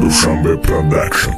Dushanbe Production.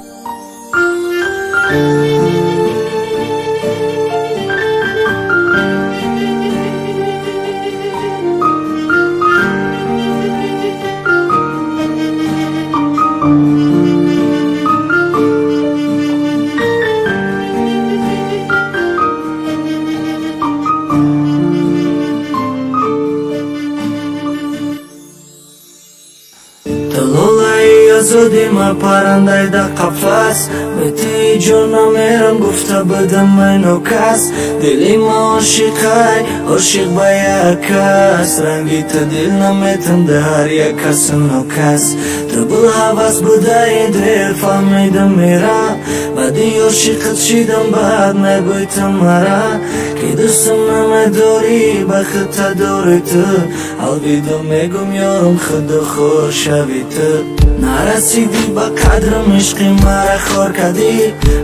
Зудима парандай да қафас мети ҷонамерам гуфта будам майно кас дилима ошиқай ошиқ ба як кас ранги ту дил наметам дар як касу нокас ту бул ҳавас будаи дер фаҳмидам мера баъди ошиқат шидам баъд мегӯйтам мара ки дӯстам намедорӣ ба худта дори ту алвидо мегум ёрам худу хур шави ту нарасиди ба қадрам ишқи мара хор кадӣ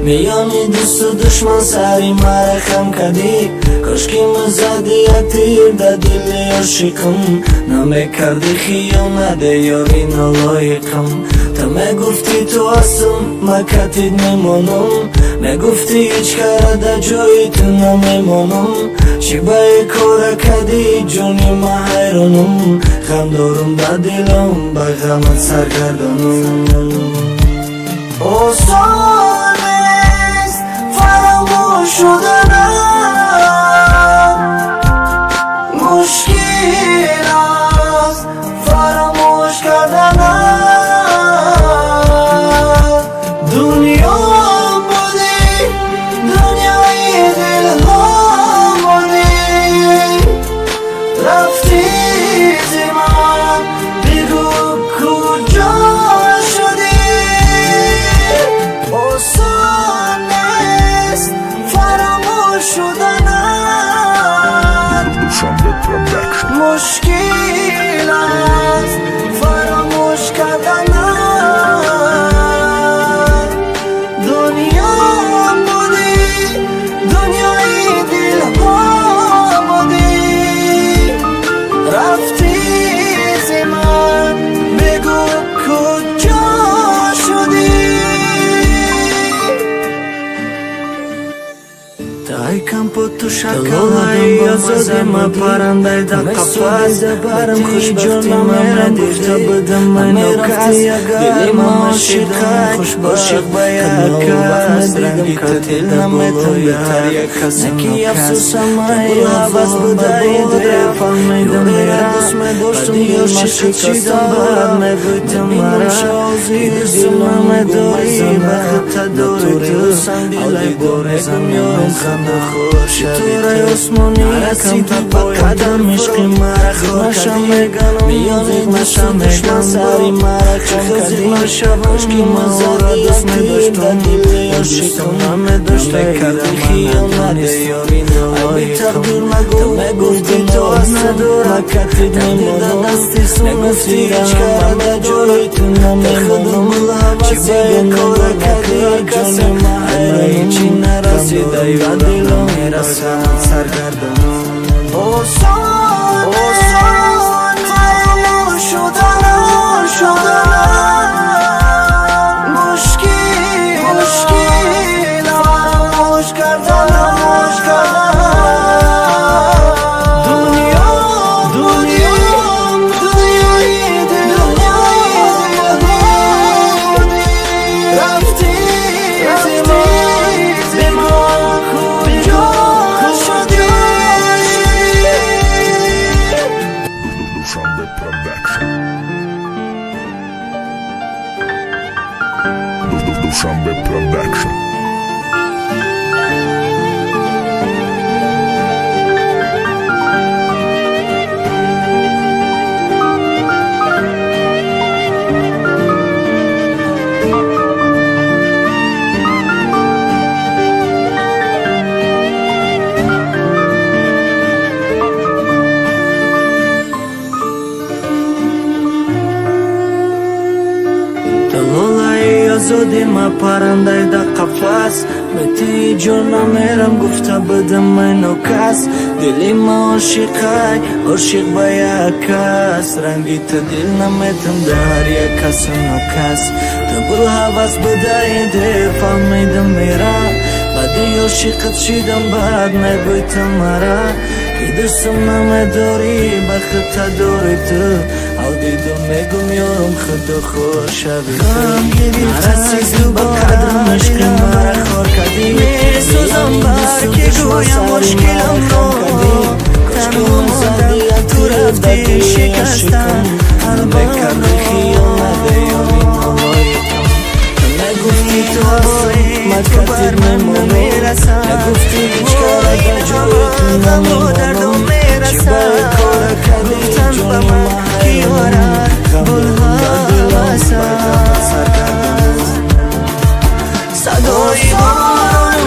миёни дӯсту душман сари мара хам кадӣ кошки мазади як тир да дили ошиқам намекарди хиёнаде ёри налоиқам ту мегуфти ту ҳастам макатид мемонам мегуфти ҳеҷ карада ҷои ту намемонам чӣ бае кора кадӣ ҷони ма ҳайронам ғам дорам ба дилам ба ғамат саргардонам осон нест фаромӯш шуданам мушкил аст фаромӯш карданам дунём будӣ дунёи дилҳом будӣ рафтӣ зи ман бигӯ куҷо шудӣ осон нест фаромӯш шуданам мушкил аст фаромӯш карданам дунём будӣ дунёи дилҳом будӣ рафтӣ зи ман бигӯ куҷо шудӣ тай кампоту шакалай азодима парандай да қафас барам хушбахтимам гуфта будам майнокас дилима ошиқай ошиқ ба як кас ранги ту дил наметам дар як касу нокас афсусамай ҳавас будаи дер фаҳмидам мера баъди ошиқат шидам баъд мегӯйтам мара ки дӯстам намедорӣ ба худта дори ту алвидо мегум ёрам ханду хур шави ту осмони расиди ба қадам ишқи мара хурнашам меганам миёни дӯсту душман сари мара хам кадӣ кошки мазора дӯст медоштам дили ошиқам намедошта карди хиёнаде ёри налоиқам ту мегуфти ту ҳастам макатид мемонам мегуфти ҳеҷ карада ҷои ту намемонам чӣ бае кора кадӣ ҷони ма ҳайронам чӣ нарасидай ба дилам мерасам саргардонам осон фаромӯш шуданам мушкил фаромӯш карданам дунём дунёи дилҳом будӣ рафтӣ зи ман куҷо шудӣ Dushanbe Production. Dushanbe Production. азодима парандай да қафас به توی جونم میرم گفته بدم منو کس دلی ما عاشقای عاشق با یک کس رنگی تا دل نمیتم در یک کس نو کس تو برو حواس بدهیده فهمیدم میرم بعدی عاشقت شدم بعد نبیتم مرا که دوستم نمیداری بخط داری تو او دیدم میگم یارم خدا خوش شوی نرسیدی با قدرم عشق مرا خور کردی میسوزم بر که گویم مشکلم رو تنها ماندم تو رفتی شکستم هر بارم نگفتی تو هستی مکتر میمونی نگفتی هیچ کار جوی تو نمیمونم چی باید کار کردی جونی محلی غم دادلم سر کردم صدای باران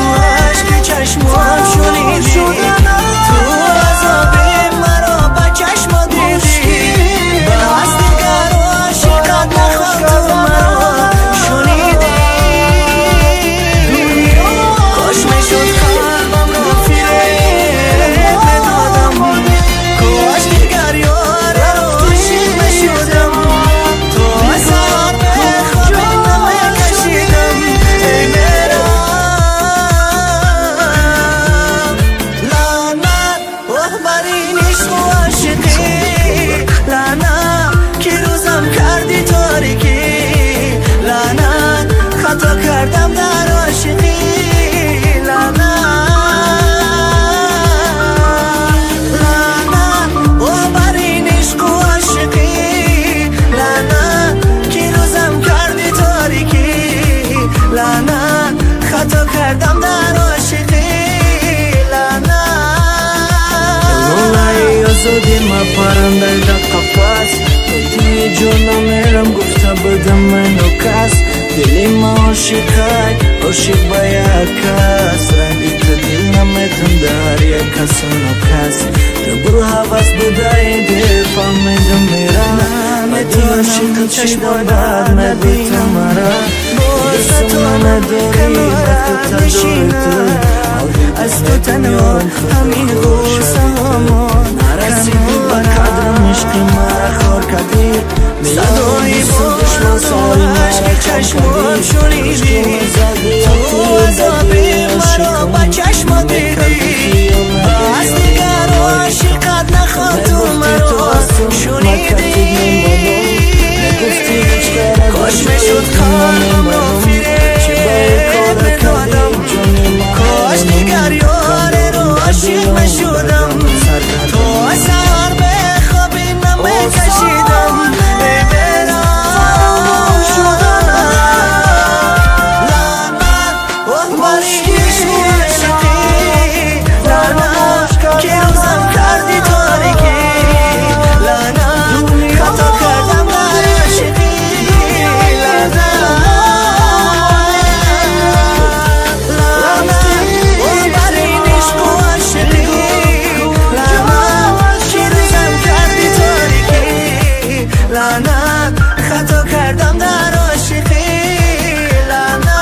عشق چشمم شنیدی تو عذاب مرا با چشم دیدی بس دیگر عاشقت نخواد تو مرا شنیدی کاش میشد قلبم را فریب میدادم کاش دیگر یار عاشق میشدم تو عذاب خواب نمیکشیدم ای میرم لعنت بر این عشق و عاشقی لعنت که روزم کردی تاریکی لعنت خطا کردم در عاشقی لعنت بر این عشق و عاشقی لعنت که روزم کردی تاریکی لعنت خطا کردم در عاشقی لولای آزادی ما پرنده در قفس به توی جونم میرم گفته بدم منو کس دلی ما عاشقای عاشق با یک کس رنگی تو دل نمیتم در یک کس نو کس تو برو حواس بدهیده فهمیدم میرم بعدی عاشقت شدم بعد نبیتم مرا دوست تو نداری بخط داری تو از تو تنها همین غوصه‌هامان نرسیدی با قدرم عشقی مرا خور کردی صدای باران عشق چشمم شنیدی تو عذاب مرا با چشم دیدی بس دیگر عاشقت نخواد تو مرا شنیدی کاش میشد قلبم را فریب میدادم کاش دیگر یار رو عاشق میشدم تو سهر به خوابی نمیکشیدم ای میرم لعنت بر این عشق و عاشقی لعنت که روزم کردی تاریکی لعنت خطا کردم در عاشقی لعنت بر این عشق و عاشقی لعنت که روزم کردی تاریکی لعنت خطا کردم در عاشقی لعنت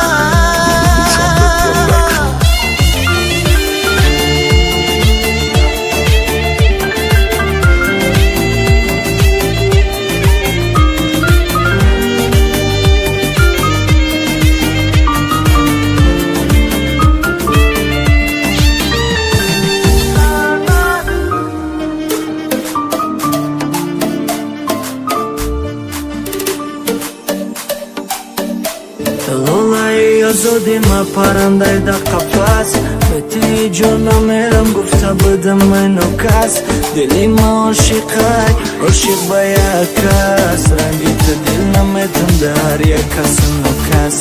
لولای آزادی ما پرنده در قفس به توی جونم میرم گفته بدم منو کس دلی ما عاشقای عاشق با یک کس رنگی تو دل نمیتم در یک کس نو کس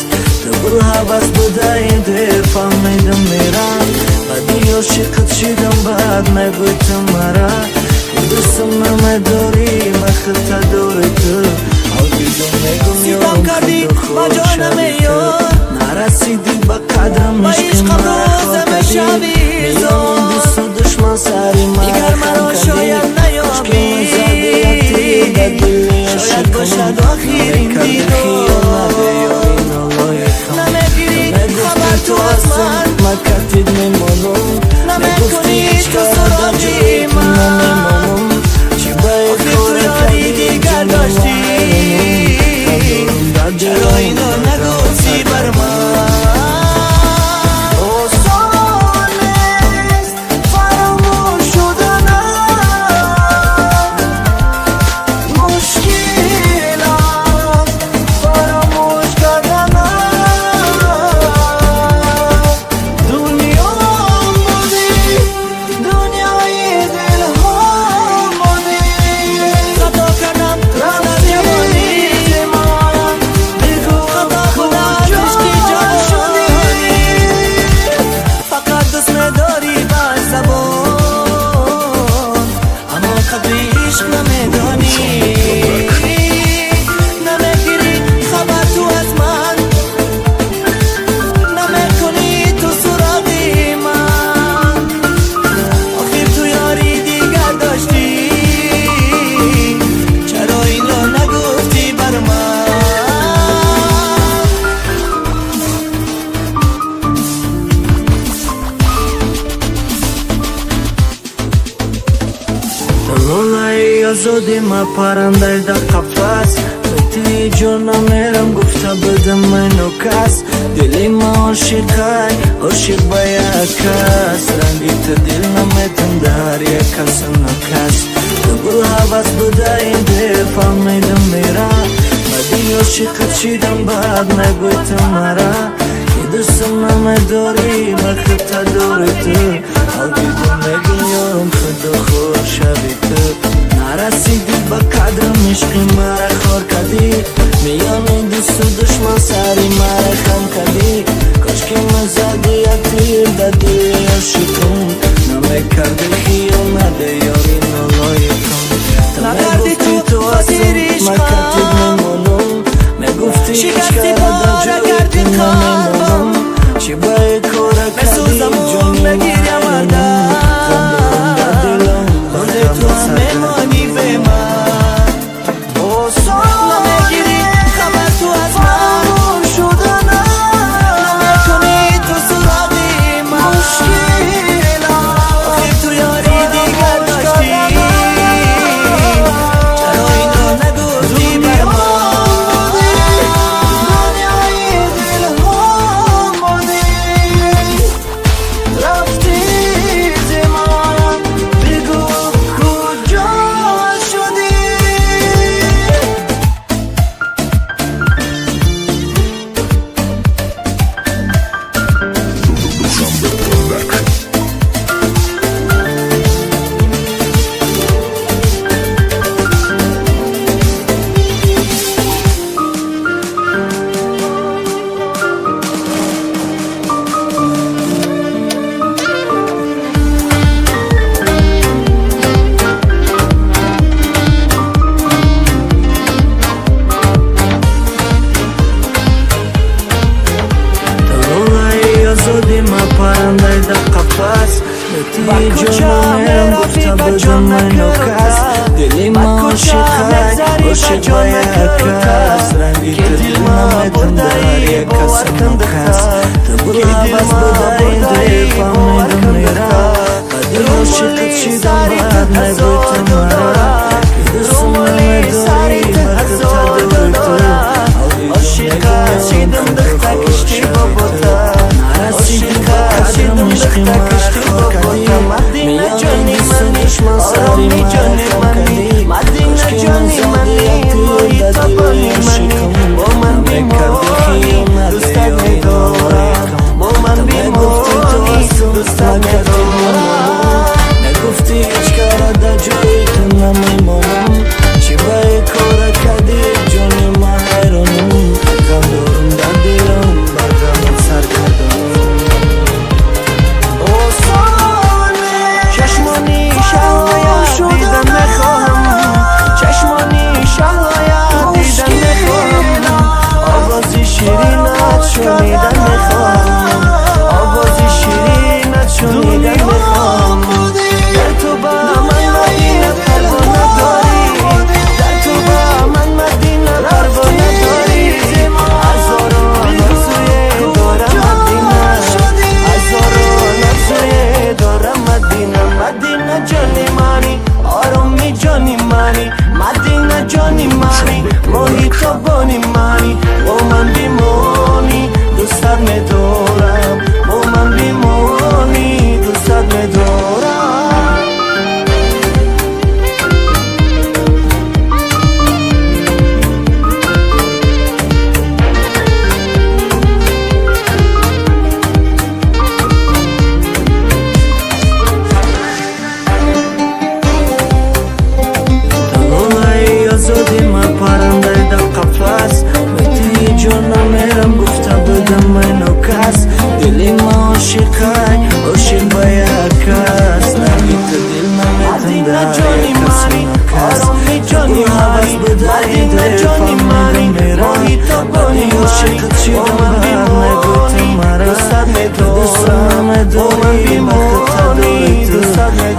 تو برو حواس بدهیده فهمیدم میرم بعدی عاشقت شدم بعد نبیتم مرا که دوستم نمیداری بخط داری تو او دیدم میگم یارم کردی خدا با خوش جانم یار نرسیدی با قدرم با عشق عشقم مرا خور روزم کردی شبی میام دوست و دشمن سری مرا دیگر مرا خم کردی شاید نیابی شاید باشد آخرین دیدار نمیگیری خبر تو از من آزادی ما پرنده در قفس توی جانم میرم گفته بدم منو کس دلی ما عاشقای عاشق با یک کس رنگیت دل نمیتن در یک کس نکس دبل حوض بوده این دل فهمیدم میرم بدی عاشقت شیدم بعد نگویتم مرا که دوستم نمیداری مخط داری تو حالیدم نگیارم خدا خور شوی تو نرسیدی با قدرم عشقی مرا خور کردی میان دوست و دشمن سری مرا خم کردی کاش که مزدی یک تیر دادی عاشقم نمیکردی خیانت یاری نالای کن نگفتی تو اصلا مکتب میمونم میگفتی شکستی بارا کردی قلبم چی باید کارا کردی بسوزم نگیرم مردم خونده تو هم میمانی به من نمیگیری خبر تو از من نمیکنی تو سراغی من آخر تو یاری دیگر داشتی چرا اینو نگفتی بر من رفتی زمان بگو کجا شدی Dushanbe Production. طلوعی آزادی ما پرنده در قفس توی جانم میرم گفته بدم منو کس دلی ما عاشقای عاشق با یک کس رنگی که دل نمیتن در یک کس نکس دبل حوض بوده این دل فهمیدم میرم بدی عاشقت شیدم بعد نگویتم مرا که دوستم نمیداری مخط داری تو عاشقت شیدم دخته کشتی بابا نرسیدی با قدرم عشقی مرا خور کردی میان دوست و دشمن سری مرا خم کردی کاش که مزدی یک تیر دادی عاشقم با من بیمونی دوستت میدارم با من بیمونی دوستت میدارم نگفتی هیچ کارا در جایی تو نمیمانم چی باید کارا کردی جانی من حیرانم غم دارم در دلم بر غمم سر کردم چشمانی شهایت دیدن نخواهم چشمانی شهایت دیدن نخواهم آوازی شیرینت شنیدن نخواهم آوازی شیرینت شنیدن نخواهم در تو با من مدینه پروانه داری در تو با من مدینه پروانه داری هزاران نفسوی دارم مدینه هزاران نفسوی دارم مدینه مدینه جانی مانی آرومی جانی مانی مدینه جانی مانی محیط بانی مانی با من بیمونی دوستت میدارم با من بیمونی دوستت میدارم طلوعی آزادی ما پرنده در قفس توی جانم میرم گفته بدم منو کس دلی ما عاشقای عاشق با یک کس نگیت دل نمیتن در یک کس نکس دبل حوض بوده این دل فهمیدم میرم بدی عاشقت شیدم بعد نگویتم مرا که دوستم نمیداری مخط داری تو نگم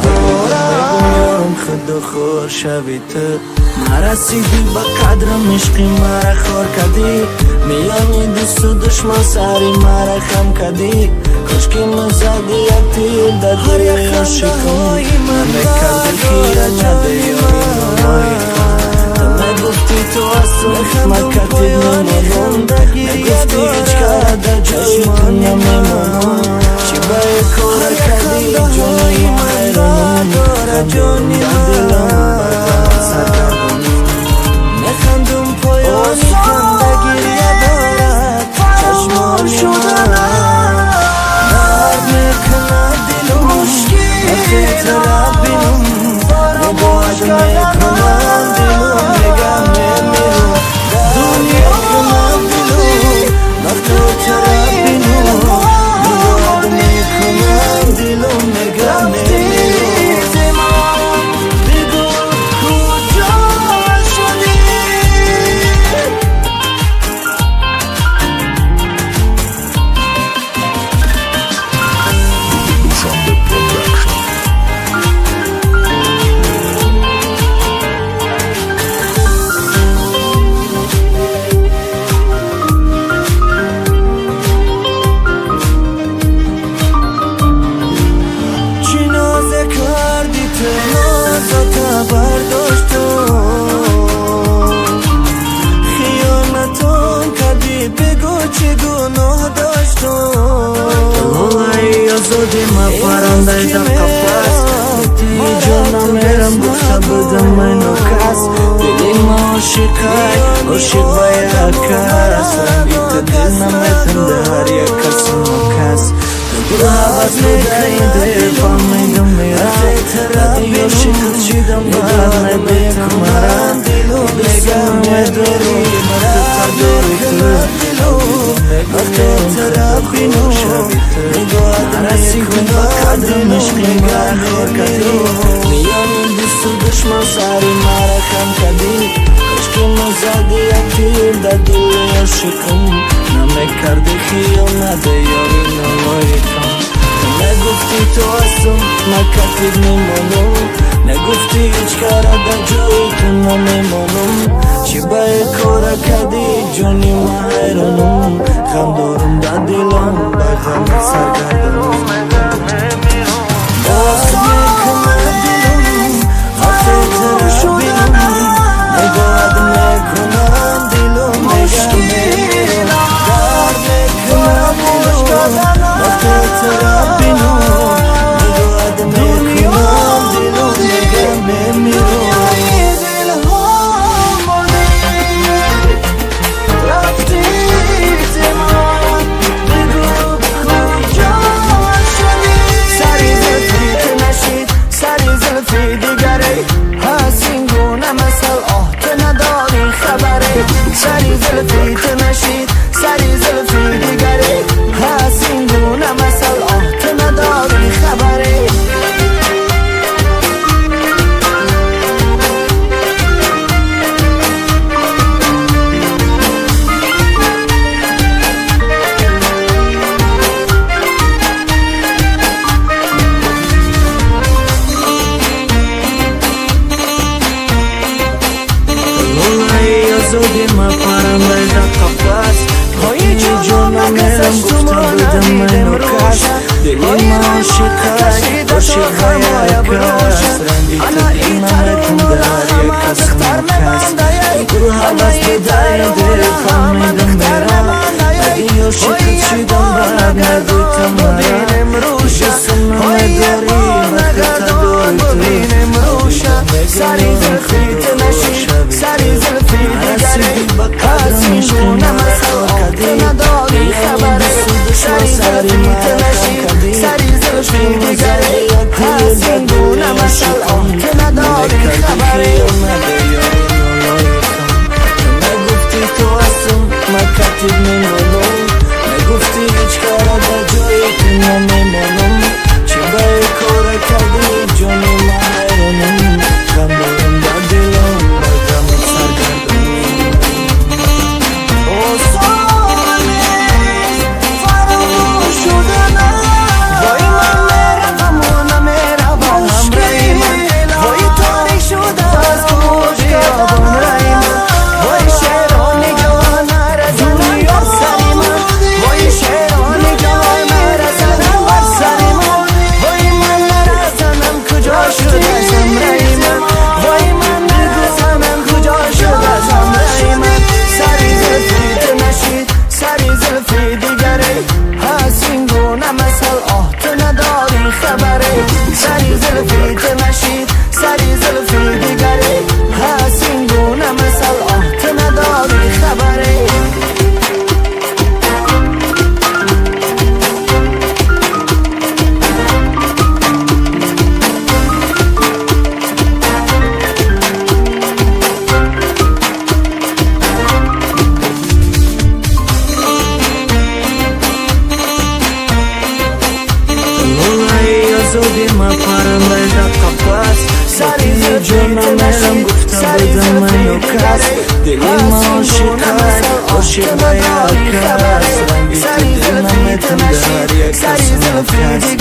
خدا خور شوی تو نرسیدی با قدرم عشقی مرا خور کردی میان دوست و دشمن سری مرا خم کردی کاش که مزدی یک تیر دادی عاشقم نمیکردی خیانت یاری بدم اینو کس دلی ما عاشقای عاشق با یک کس رنگیت دل نمیتن ده هر یک کس اونو کس دل حوض بدهیده فهمیدم میرم ردی عاشقت شیدم بگرد نبیتم مرم بگم نداری مرتا داری تو وقتی طرف بینو نگاه درسی کن با قدم عشقی گرد کدی میانی دوست و دشمن ساری مرا کم کدی کشکی مزادی اکیر دا دل عاشقم نمیکرده خیال نده یاری نوایی کن نگفتی تو هستم نکتید میمونم نگفتی هیچ کار در جایی تو نمیمونم چی باید کارا کدی جانی ما حیرانم خم دارم در دلم بغم سرگردانم باز میکنم دلم خطه تر بینم نگاه میکنم دلم نگه میرم درد میکنم دلم خطه تر بینم نگاه میکنم دلم نگه میرم سری زلفی تنشید سری زلفی دیگری هست این گونه مثل آه نداری خبری زودی ما پرنده در قفس های جانا میرم گفته بودم منو کس دلی ما عاشقای عاشقای کس رنگی تو دل نمیتون در یک کس مکس گروه حوض بدهیده فهمیدم میرم ردی عاشقت شیدم بعد ندیتم مرم جسم نمیداری وقت داری تو سری زلفی تنشید سری زلفی دیگری هستی گونه مثل آه نداری خبری سری زلفی تنشید سری زلفی دیگری هستی گونه مثل آه نداری خبری نگفتی تو هستم مکتب میمونم نگفتی هیچ کارا در جایی تو نمیمونم چی باید کارا کردی جانی ما حیرانم غم دارم در دلم بگم سرگردانم فراموش شدنم وای من میروم و نمیروم همراهی من وای تاریک شده از گوش بیابان رای من وای شعرها نگاه نرزنم بر سری من وای شعرها نگاه میرزنم بر سری من وای من نرزنم کجا شده همراهی من وای من نرزنم کجا شده همراهی من سری زلفی تنشید سری زلفی دیگری هست این گونه مثل آه تو نداری خبری سری زلفی تنشید سری زلفی دیگری هست این گونه مثل آه تو نداری خبری زودی ما پرنده در قفس سری زلفی میرم گفته بودم منو کس دلی ما عاشقای عاشق با یک کس رنگی تو دل نمیتون در یک کس مکس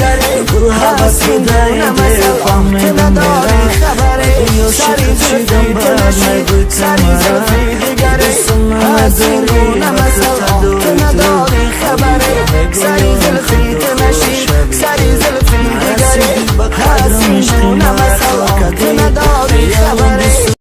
گروه حوض بدهیده فهمیدم میرم ردی عاشقت شیدم بعد نگویتم مرم دوستم نداری وقت داری تو سری زلفی